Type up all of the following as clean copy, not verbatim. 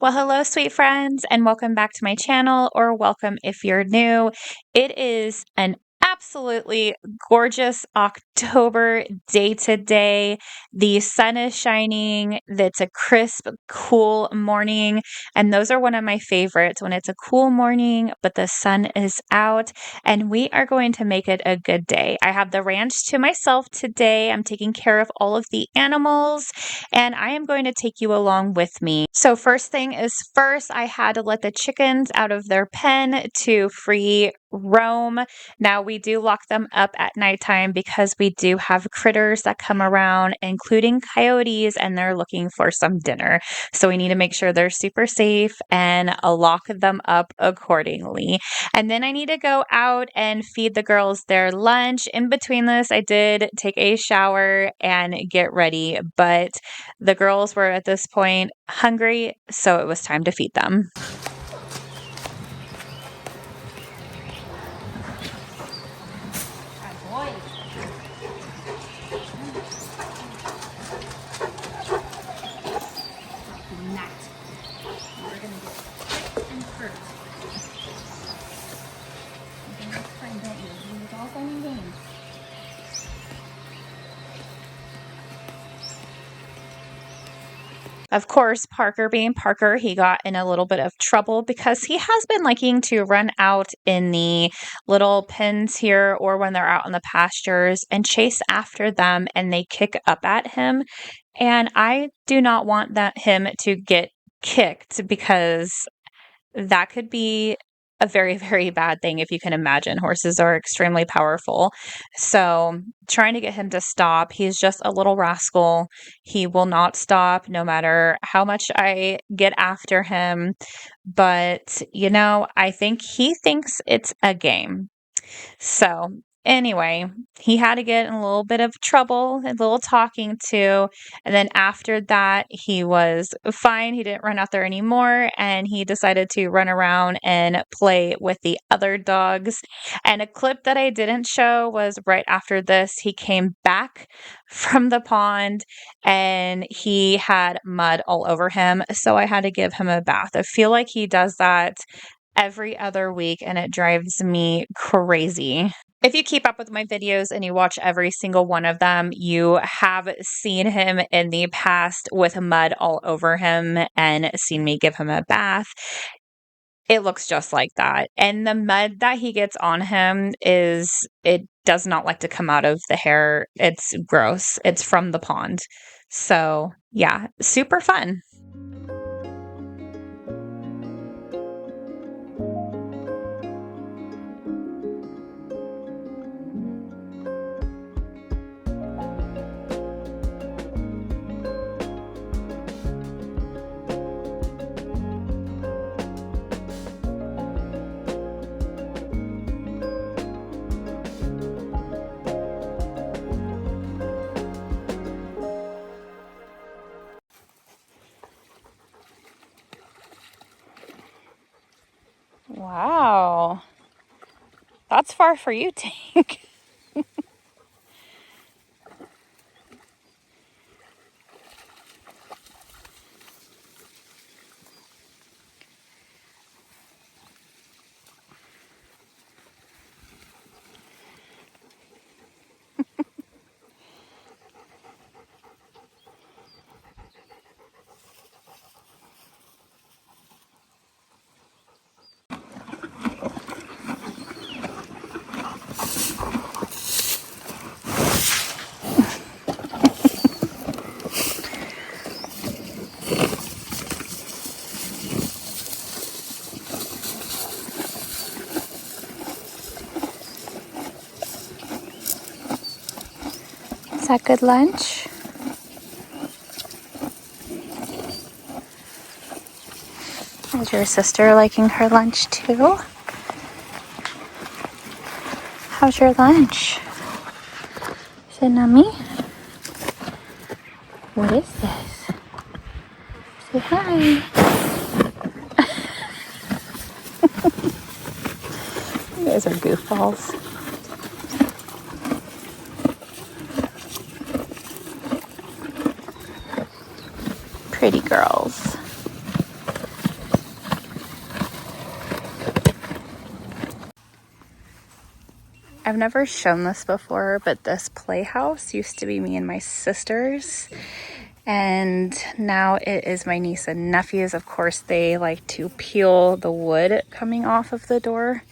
Well, hello, sweet friends, and welcome back to my channel, or welcome if you're new. It is an absolutely gorgeous October day today. The sun is shining. It's a crisp, cool morning, and those are one of my favorites when it's a cool morning, but the sun is out, and we are going to make it a good day. I have the ranch to myself today. I'm taking care of all of the animals, and I am going to take you along with me. So first thing is first, I had to let the chickens out of their pen to free roam. Now we do lock them up at nighttime because we do have critters that come around, including coyotes, and they're looking for some dinner. So we need to make sure they're super safe and lock them up accordingly. And then I need to go out and feed the girls their lunch. In between this, I did take a shower and get ready, but the girls were at this point hungry, so it was time to feed them. Of course, Parker being Parker, he got in a little bit of trouble because he has been liking to run out in the little pens here or when they're out in the pastures and chase after them, and they kick up at him. And I do not want him to get kicked because that could be a very, very bad thing if you can imagine. Horses are extremely powerful. So trying to get him to stop, he's just a little rascal. He will not stop no matter how much I get after him. But, I think he thinks it's a game. So anyway, he had to get in a little bit of trouble, a little talking to. And then after that, he was fine. He didn't run out there anymore. And he decided to run around and play with the other dogs. And a clip that I didn't show was right after this. He came back from the pond and he had mud all over him. So I had to give him a bath. I feel like he does that every other week, and it drives me crazy. If you keep up with my videos and you watch every single one of them, you have seen him in the past with mud all over him and seen me give him a bath. It looks just like that. And the mud that he gets on him it does not like to come out of the hair. It's gross. It's from the pond. So yeah, super fun. Wow. That's far for you, Tank. Is that good lunch? Is your sister liking her lunch too? How's your lunch? Is it nummy? What is this? Say hi. You guys are goofballs. Pretty girls. I've never shown this before, but this playhouse used to be me and my sisters. And now it is my niece and nephews. Of course, they like to peel the wood coming off of the door.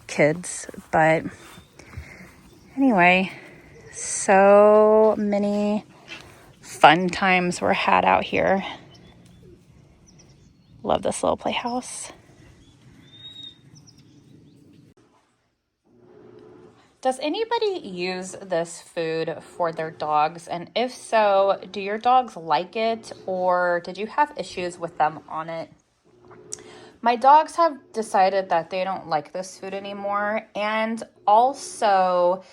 Kids. But anyway, so many fun times were had out here. Love this little playhouse. Does anybody use this food for their dogs? And if so, do your dogs like it, or did you have issues with them on it? My dogs have decided that they don't like this food anymore. And also,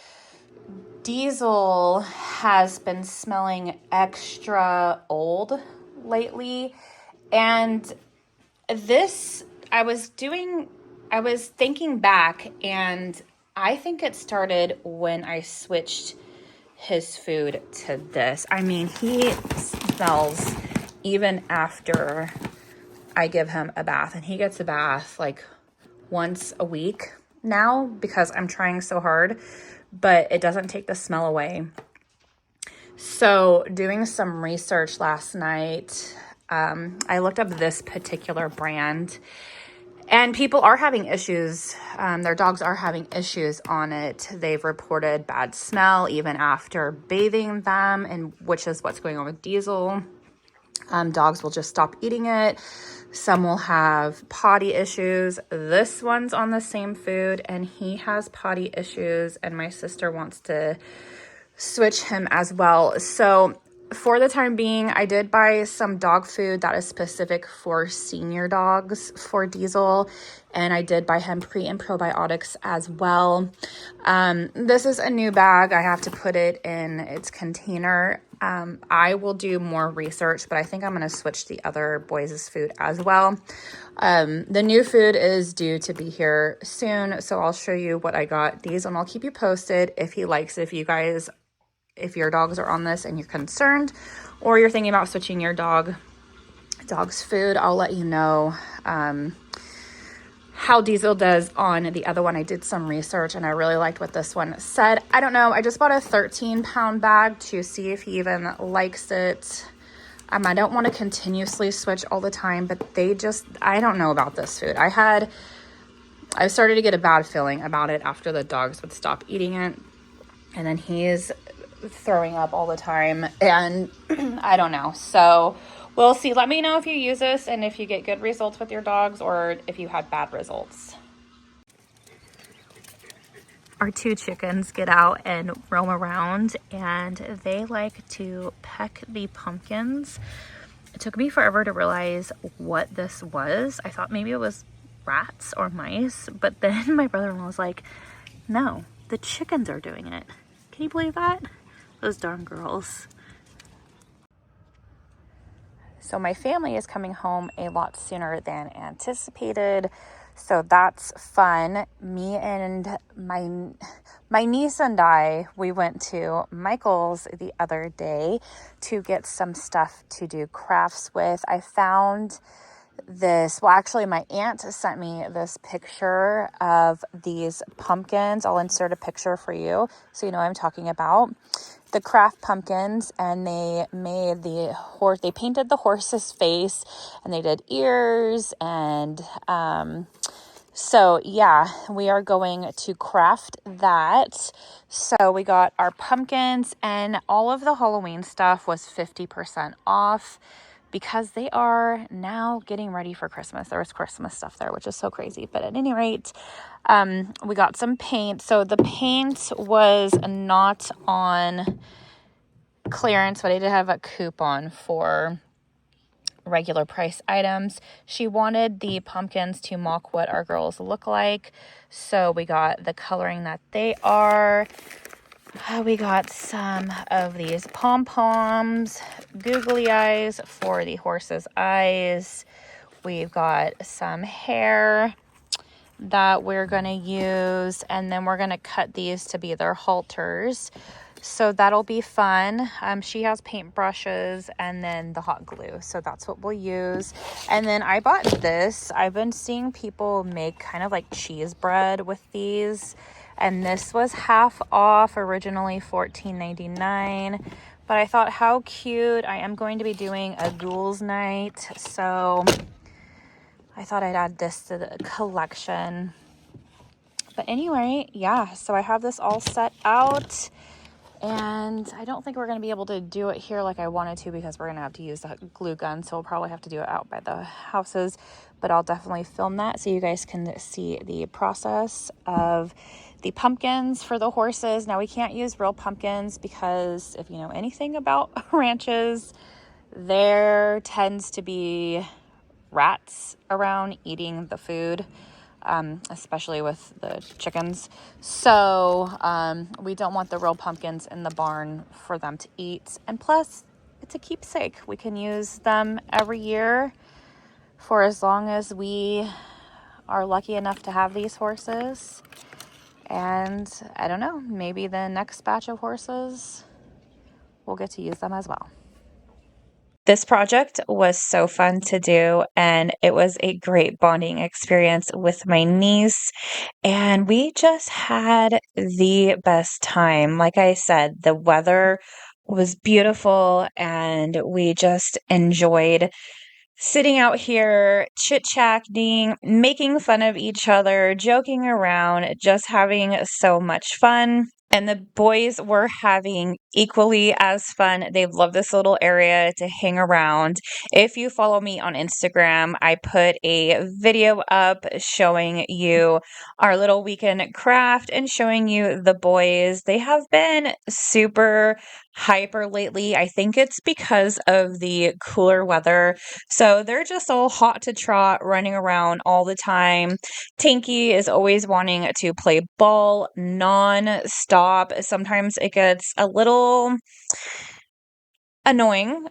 Diesel has been smelling extra old lately. And this, I was thinking back, and I think it started when I switched his food to this. I mean, he smells even after I give him a bath, and he gets a bath like once a week now because I'm trying so hard, but it doesn't take the smell away. So doing some research last night, I looked up this particular brand, and people are having issues. Their dogs are having issues on it. They've reported bad smell even after bathing them, and which is what's going on with Diesel. Dogs will just stop eating it. Some will have potty issues. This one's on the same food, and he has potty issues, and my sister wants to switch him as well. So for the time being, I did buy some dog food that is specific for senior dogs for Diesel, and I did buy him pre and probiotics as well. This is a new bag. I have to put it in its container. I will do more research, but I think I'm going to switch the other boys' food as well. The new food is due to be here soon, so I'll show you what I got these, and I'll keep you posted if he likes it. If your dogs are on this and you're concerned, or you're thinking about switching your dog's food, I'll let you know how Diesel does on the other one. I did some research and I really liked what this one said. I don't know. I just bought a 13-pound bag to see if he even likes it. I don't want to continuously switch all the time, but I don't know about this food. I started to get a bad feeling about it after the dogs would stop eating it. And then he's throwing up all the time, and I don't know. So we'll see. Let me know if you use this and if you get good results with your dogs or if you had bad results. Our two chickens get out and roam around, and they like to peck the pumpkins. It took me forever to realize what this was. I thought maybe it was rats or mice, but then my brother-in-law was like, no, the chickens are doing it. Can you believe that? Those darn girls. So my family is coming home a lot sooner than anticipated. So that's fun. Me and my niece and I, we went to Michael's the other day to get some stuff to do crafts with. I found this, well, actually my aunt sent me this picture of these pumpkins. I'll insert a picture for you so you know what I'm talking about. The craft pumpkins, and they made they painted the horse's face, and they did ears, and so yeah, we are going to craft that. So we got our pumpkins, and all of the Halloween stuff was 50% off because they are now getting ready for Christmas. There was Christmas stuff there, which is so crazy. But at any rate, we got some paint. So the paint was not on clearance, but I did have a coupon for regular price items. She wanted the pumpkins to mock what our girls look like, so we got the coloring that they are. We got some of these pom-poms, googly eyes for the horse's eyes. We've got some hair that we're going to use, and then we're going to cut these to be their halters. So that'll be fun. She has paintbrushes and then the hot glue. So that's what we'll use. And then I bought this. I've been seeing people make kind of like cheese bread with these. and this was half off, originally $14.99. But I thought, how cute. I am going to be doing a ghouls night, so I thought I'd add this to the collection. But anyway, yeah, so I have this all set out, and I don't think we're going to be able to do it here like I wanted to because we're going to have to use the glue gun, so we'll probably have to do it out by the houses. But I'll definitely film that so you guys can see the process of the pumpkins for the horses. Now, we can't use real pumpkins because if you know anything about ranches, there tends to be rats around eating the food, especially with the chickens. So we don't want the real pumpkins in the barn for them to eat. And plus, it's a keepsake. We can use them every year for as long as we are lucky enough to have these horses. And I don't know, maybe the next batch of horses, we'll get to use them as well. This project was so fun to do, and it was a great bonding experience with my niece, and we just had the best time. Like I said, the weather was beautiful, and we just enjoyed sitting out here, chit-chatting, making fun of each other, joking around, just having so much fun. And the boys were having equally as fun. They love this little area to hang around. If you follow me on Instagram, I put a video up showing you our little weekend craft and showing you the boys. They have been super hyper lately. I think it's because of the cooler weather. So they're just all hot to trot, running around all the time. Tinky is always wanting to play ball non-stop. Sometimes it gets a little annoying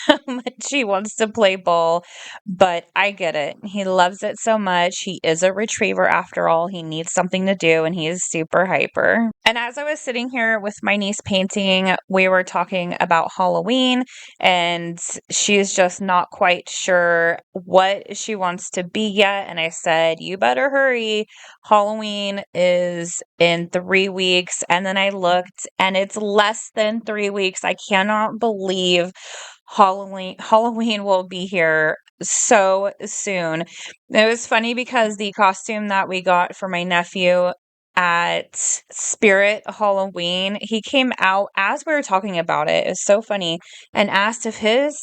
how much he wants to play ball, but I get it. He loves it so much. He is a retriever after all. He needs something to do, and he is super hyper. And as I was sitting here with my niece painting, we were talking about Halloween, and she's just not quite sure what she wants to be yet. And I said, you better hurry. Halloween is in 3 weeks. And then I looked, and it's less than 3 weeks. I cannot believe Halloween will be here so soon. It was funny because the costume that we got for my nephew at Spirit Halloween, he came out as we were talking about it. It was so funny, and asked if his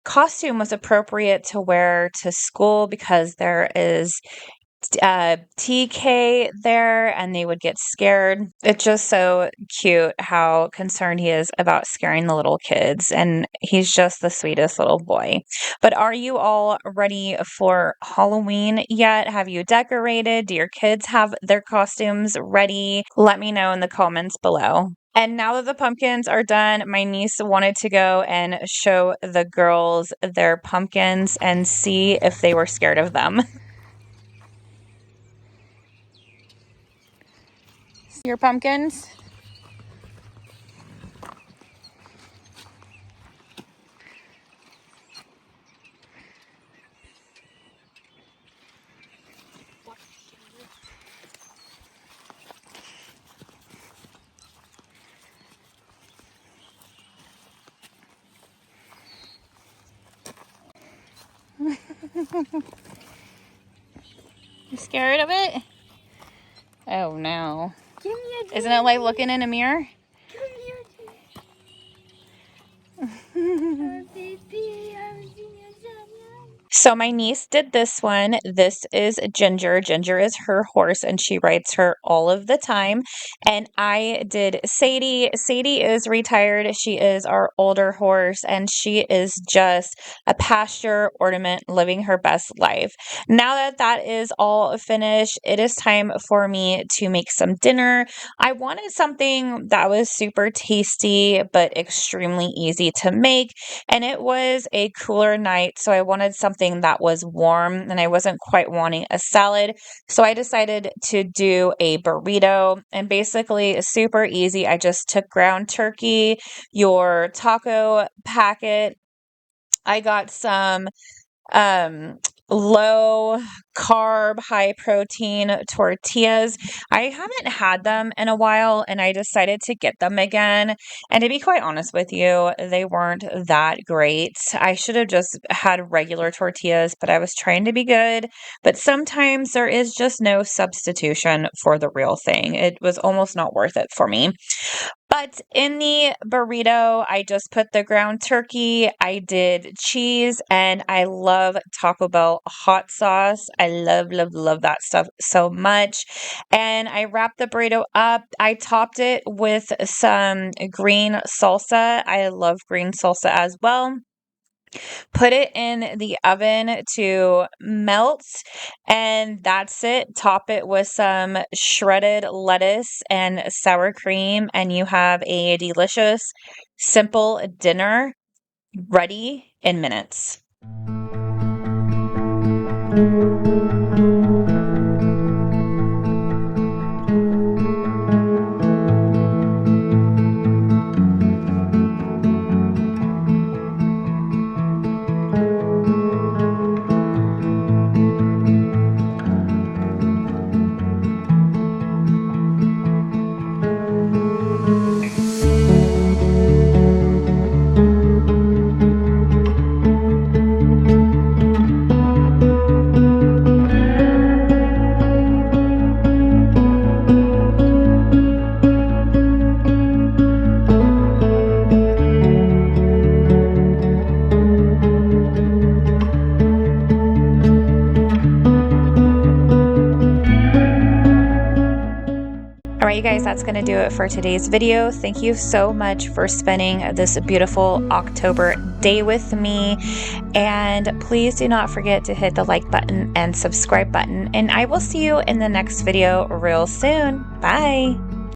costume was appropriate to wear to school because there is TK there, and they would get scared. It's just so cute how concerned he is about scaring the little kids, and he's just the sweetest little boy. But are you all ready for Halloween yet? Have you decorated? Do your kids have their costumes ready? Let me know in the comments below. And now that the pumpkins are done, my niece wanted to go and show the girls their pumpkins and see if they were scared of them. Your pumpkins? You scared of it? Oh no. Isn't it like looking in a mirror? So my niece did this one. This is Ginger. Ginger is her horse, and she rides her all of the time. And I did Sadie. Sadie is retired. She is our older horse, and she is just a pasture ornament living her best life. Now that that is all finished, it is time for me to make some dinner. I wanted something that was super tasty, but extremely easy to make. And it was a cooler night, so I wanted something that was warm, and I wasn't quite wanting a salad. So I decided to do a burrito, and basically super easy. I just took ground turkey, your taco packet. I got some low carb, high protein tortillas. I haven't had them in a while and I decided to get them again. And to be quite honest with you, they weren't that great. I should have just had regular tortillas, but I was trying to be good. But sometimes there is just no substitution for the real thing. It was almost not worth it for me. But in the burrito, I just put the ground turkey, I did cheese, and I love Taco Bell hot sauce. I love, love, love that stuff so much. And I wrapped the burrito up. I topped it with some green salsa. I love green salsa as well. Put it in the oven to melt, and that's it. Top it with some shredded lettuce and sour cream, and you have a delicious, simple dinner ready in minutes. All right, you guys, that's going to do it for today's video. Thank you so much for spending this beautiful October day with me. And please do not forget to hit the like button and subscribe button. And I will see you in the next video real soon. Bye.